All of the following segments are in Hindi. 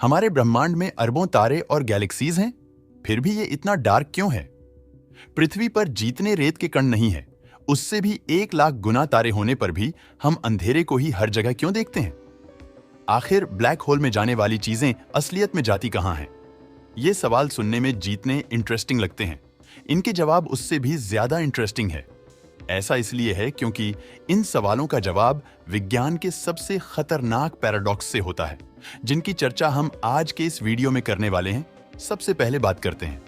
हमारे ब्रह्मांड में अरबों तारे और गैलेक्सीज हैं, फिर भी ये इतना डार्क क्यों है? पृथ्वी पर जितने रेत के कण नहीं है, उससे भी 1 लाख गुना तारे होने पर भी हम अंधेरे को ही हर जगह क्यों देखते हैं? आखिर ब्लैक होल में जाने वाली चीजें असलियत में जाती कहां हैं? ये सवाल सुनने में जितने इंटरेस्टिंग लगते हैं, इनके जवाब उससे भी ज्यादा इंटरेस्टिंग है। ऐसा इसलिए है क्योंकि इन सवालों का जवाब विज्ञान के सबसे खतरनाक पैराडॉक्स से होता है, जिनकी चर्चा हम आज के इस वीडियो में करने वाले हैं। सबसे पहले बात करते हैं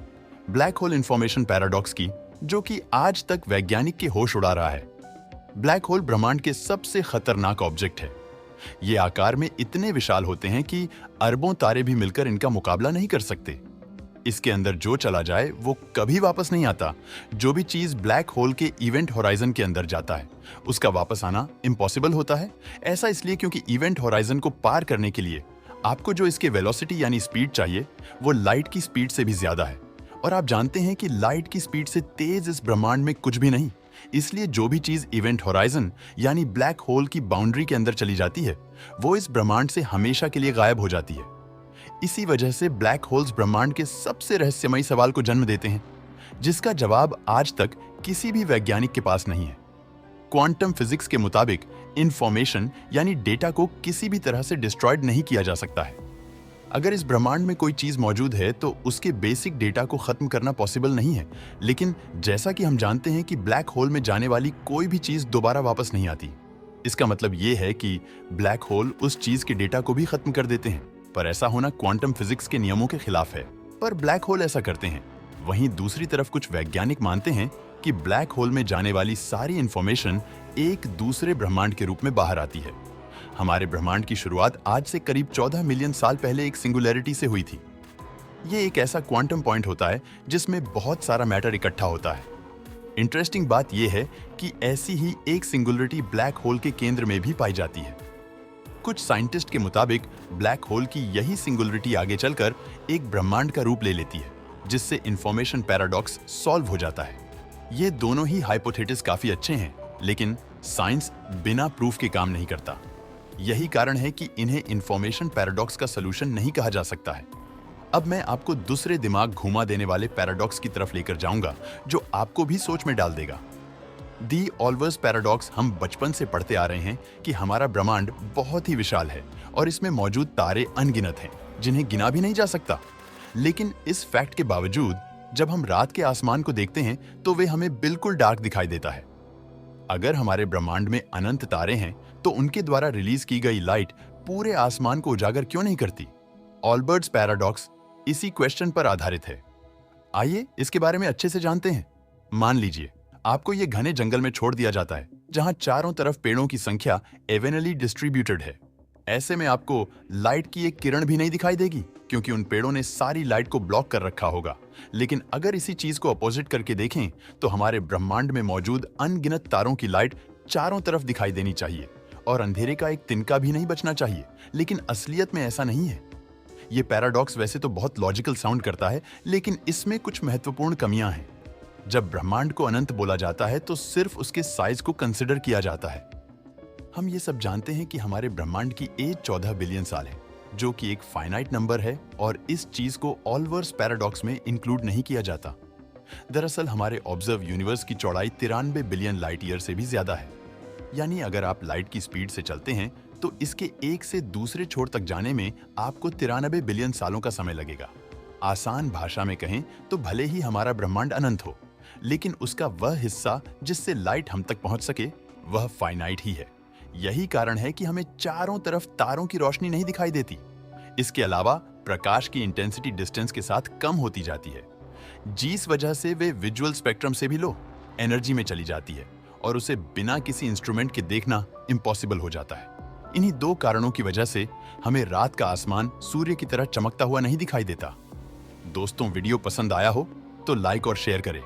ब्लैक होल इंफॉर्मेशन पैराडॉक्स की, जो कि आज तक वैज्ञानिक के होश उड़ा रहा है। ब्लैक होल ब्रह्मांड के सबसे खतरनाक ऑब्जेक्ट है। ये आकार में इतने विशाल होते हैं कि अरबों तारे भी मिलकर इनका मुकाबला नहीं कर सकते। इसके अंदर जो चला जाए वो कभी वापस नहीं आता। जो भी चीज ब्लैक होल के इवेंट होराइजन के अंदर जाता है, उसका वापस आना इम्पॉसिबल होता है। ऐसा इसलिए क्योंकि इवेंट होराइजन को पार करने के लिए आपको जो इसके वेलोसिटी यानी स्पीड चाहिए, वो लाइट की स्पीड से भी ज्यादा है। और आप जानते हैं कि लाइट की स्पीड से तेज इस ब्रह्मांड में कुछ भी नहीं। इसलिए जो भी चीज इवेंट होराइजन यानी ब्लैक होल की बाउंड्री के अंदर चली जाती है, वो इस ब्रह्मांड से हमेशा के लिए गायब हो जाती है। इसी वजह से ब्लैक होल्स ब्रह्मांड के सबसे रहस्यमयी सवाल को जन्म देते हैं, जिसका जवाब आज तक किसी भी वैज्ञानिक के पास नहीं है। क्वांटम फिजिक्स के मुताबिक इंफॉर्मेशन यानी डेटा को किसी भी तरह से डिस्ट्रॉयड नहीं किया जा सकता है। अगर इस ब्रह्मांड में कोई चीज मौजूद है तो उसके बेसिक डेटा को खत्म करना पॉसिबल नहीं है। लेकिन जैसा कि हम जानते हैं कि ब्लैक होल में जाने वाली कोई भी चीज दोबारा वापस नहीं आती। इसका मतलब ये है कि ब्लैक होल उस चीज के डेटा को भी खत्म कर देते हैं। पर ऐसा होना क्वांटम फिजिक्स के नियमों के खिलाफ है। पर ब्लैक होल ऐसा करते हैं। वहीं दूसरी तरफ कुछ वैज्ञानिक मानते हैं कि ब्लैक होल में जाने वाली सारी इंफॉर्मेशन एक दूसरे ब्रह्मांड के रूप में बाहर आती है। हमारे ब्रह्मांड की शुरुआत आज से करीब 14 मिलियन साल पहले एक सिंगुलैरिटी से हुई थी। ये एक ऐसा क्वांटम पॉइंट होता है जिसमें बहुत सारा मैटर इकट्ठा होता है। इंटरेस्टिंग बात यह है कि ऐसी ही एक सिंगुलरिटी ब्लैक होल के केंद्र में भी पाई जाती है। कुछ साइंटिस्ट के मुताबिक ब्लैक होल की यही सिंगुलरिटी आगे चलकर एक ब्रह्मांड का रूप ले लेती है, जिससे इंफॉर्मेशन पैराडॉक्स सॉल्व हो जाता है। ये दोनों ही हाइपोथेसिस काफी अच्छे हैं, लेकिन साइंस बिना प्रूफ के काम नहीं करता। यही कारण है कि इन्हें इंफॉर्मेशन पैराडॉक्स का सलूशन नहीं कहा जा सकता है। अब मैं आपको दूसरे दिमाग घुमा देने वाले पैराडॉक्स की तरफ लेकर जाऊंगा, जो आपको भी सोच में डाल देगा। दी ऑल्वर्स पैराडॉक्स हम बचपन से पढ़ते आ रहे हैं कि हमारा ब्रह्मांड बहुत ही विशाल है और इसमें मौजूद तारे अनगिनत हैं, जिन्हें गिना भी नहीं जा सकता। लेकिन इस फैक्ट के बावजूद जब हम रात के आसमान को देखते हैं तो वे हमें बिल्कुल डार्क दिखाई देता है। अगर हमारे ब्रह्मांड में अनंत तारे हैं तो उनके द्वारा रिलीज की गई लाइट पूरे आसमान को उजागर क्यों नहीं करती? ऑल्बर्ट्स पैराडॉक्स इसी क्वेश्चन पर आधारित है। आइए इसके बारे में अच्छे से जानते हैं। मान लीजिए आपको ये घने जंगल में छोड़ दिया जाता है, जहां चारों तरफ पेड़ों की संख्या एवेनली डिस्ट्रीब्यूटेड है। ऐसे में आपको लाइट की एक किरण भी नहीं दिखाई देगी, क्योंकि उन पेड़ों ने सारी लाइट को ब्लॉक कर रखा होगा। लेकिन अगर इसी चीज को अपोजिट करके देखें तो हमारे ब्रह्मांड में मौजूद अनगिनत तारों की लाइट चारों तरफ दिखाई देनी चाहिए और अंधेरे का एक तिनका भी नहीं बचना चाहिए। लेकिन असलियत में ऐसा नहीं है। ये पैराडॉक्स वैसे तो बहुत लॉजिकल साउंड करता है, लेकिन इसमें कुछ महत्वपूर्ण कमियां हैं। जब ब्रह्मांड को अनंत बोला जाता है तो सिर्फ उसके साइज को कंसिडर किया जाता है। हम ये सब जानते हैं कि हमारे ब्रह्मांड की एज 14 बिलियन साल है, जो कि एक फाइनाइट नंबर है और इस चीज को ऑल्वर्स पैराडॉक्स में इंक्लूड नहीं किया जाता। दरअसल हमारे ऑब्जर्व यूनिवर्स की चौड़ाई 93 बिलियन लाइट ईयर से भी ज्यादा है। यानी अगर आप लाइट की स्पीड से चलते हैं तो इसके एक से दूसरे छोर तक जाने में आपको 93 बिलियन सालों का समय लगेगा। आसान भाषा में कहें तो भले ही हमारा ब्रह्मांड अनंत हो, लेकिन उसका वह हिस्सा जिससे लाइट हम तक पहुंच सके वह फाइनाइट ही है। यही कारण है कि हमें चारों तरफ तारों की रोशनी नहीं दिखाई देती। इसके अलावा प्रकाश की इंटेंसिटी डिस्टेंस के साथ कम होती जाती है, जिस वजह से वे विजुअल स्पेक्ट्रम से भी लो एनर्जी में चली जाती है और उसे बिना किसी इंस्ट्रूमेंट के देखना इम्पॉसिबल हो जाता है। इन्हीं दो कारणों की वजह से हमें रात का आसमान सूर्य की तरह चमकता हुआ नहीं दिखाई देता। दोस्तों, वीडियो पसंद आया हो तो लाइक और शेयर करें।